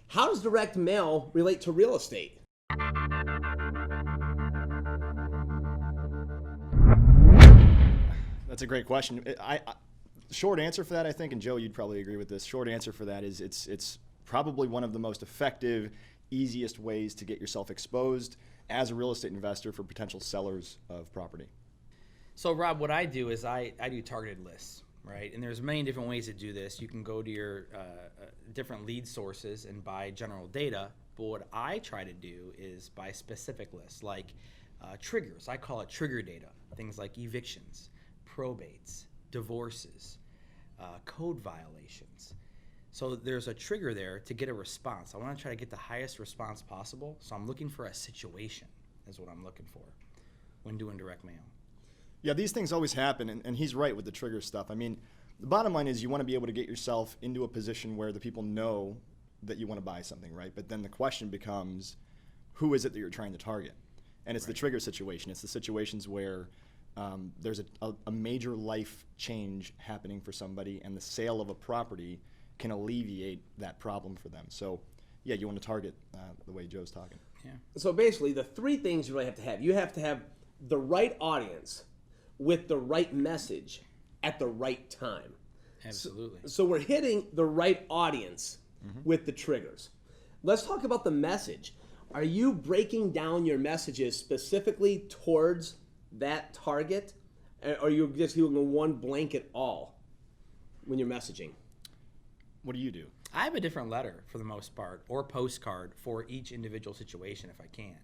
How does direct mail relate to real estate? That's a great question. Short answer for that, I think, and Joe, you'd probably agree with this. Short answer for that is it's probably one of the most effective, easiest ways to get yourself exposed as a real estate investor for potential sellers of property. So Rob, what I do is I do targeted lists, right? And there's many different ways to do this. You can go to your different lead sources and buy general data, but what I try to do is buy specific lists, like triggers. I call it trigger data, things like evictions, probates, divorces, code violations. So there's a trigger there to get a response. I want to try to get the highest response possible, so I'm looking for a situation is what I'm looking for when doing direct mail. Yeah, these things always happen, and he's right with the trigger stuff. I mean, the bottom line is you want to be able to get yourself into a position where the people know that you want to buy something, right? But then the question becomes, who is it that you're trying to target? And it's the trigger situation. It's the situations where there's a major life change happening for somebody, and the sale of a property can alleviate that problem for them. So, yeah, you want to target the way Joe's talking. Yeah. So basically, the three things you really have to have. You have to have the right audience with the right message at the right time. Absolutely. So we're hitting the right audience with the triggers. Let's talk about the message. Are you breaking down your messages specifically towards that target? Or are you just doing one blanket all when you're messaging? What do you do? I have a different letter for the most part, or postcard for each individual situation if I can.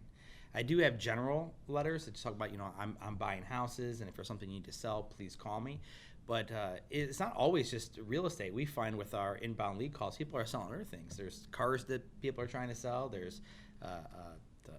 I do have general letters that just talk about, I'm buying houses, and if there's something you need to sell, please call me. But it's not always just real estate. We find with our inbound lead calls, people are selling other things. There's cars that people are trying to sell. There's the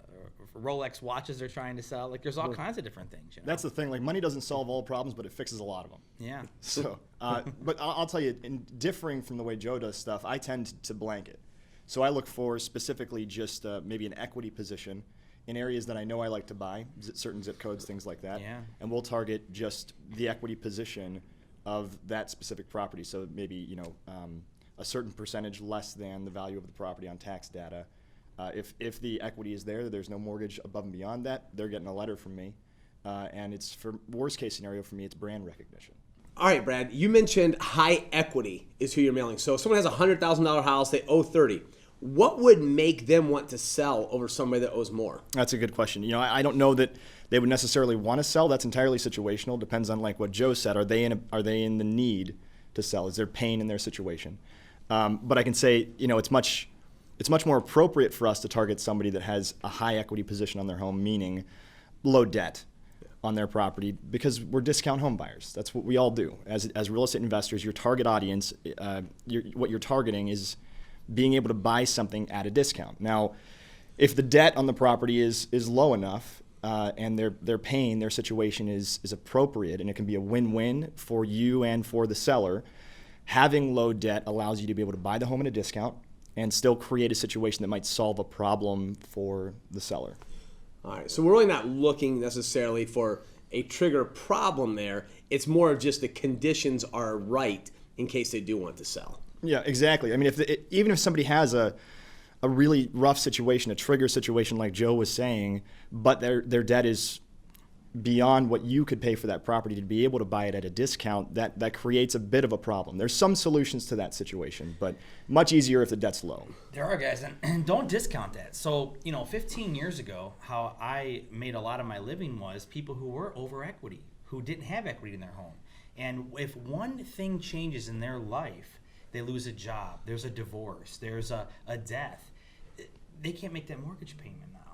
Rolex watches they're trying to sell. Like, there's all kinds of different things. That's the thing. Like, money doesn't solve all problems, but it fixes a lot of them. Yeah. So, but I'll tell you, in differing from the way Joe does stuff, I tend to blanket. So I look for specifically just maybe an equity position in areas that I know I like to buy, certain zip codes, things like that. Yeah. And we'll target just the equity position of that specific property. So maybe, a certain percentage less than the value of the property on tax data. If the equity is there, there's no mortgage above and beyond that, they're getting a letter from me. And it's, for worst case scenario for me, it's brand recognition. All right, Brad, you mentioned high equity is who you're mailing. So if someone has a $100,000 house, they owe 30. What would make them want to sell over somebody that owes more? That's a good question. I don't know that they would necessarily want to sell. That's entirely situational. Depends on, like what Joe said. Are they in the need to sell? Is there pain in their situation? But I can say, it's much more appropriate for us to target somebody that has a high equity position on their home, meaning low debt on their property, because we're discount home buyers. That's what we all do. As real estate investors, your target audience, what you're targeting is being able to buy something at a discount. Now, if the debt on the property is low enough and their pain, their situation is appropriate, and it can be a win-win for you and for the seller, having low debt allows you to be able to buy the home at a discount and still create a situation that might solve a problem for the seller. All right, so we're really not looking necessarily for a trigger problem there. It's more of just the conditions are right in case they do want to sell. Yeah, exactly. I mean, even if somebody has a really rough situation, a trigger situation like Joe was saying, but their debt is beyond what you could pay for that property to be able to buy it at a discount, that creates a bit of a problem. There's some solutions to that situation, but much easier if the debt's low. There are, guys, and don't discount that. So, 15 years ago, how I made a lot of my living was people who were over equity, who didn't have equity in their home. And if one thing changes in their life, they lose a job, there's a divorce, there's a death, they can't make that mortgage payment now.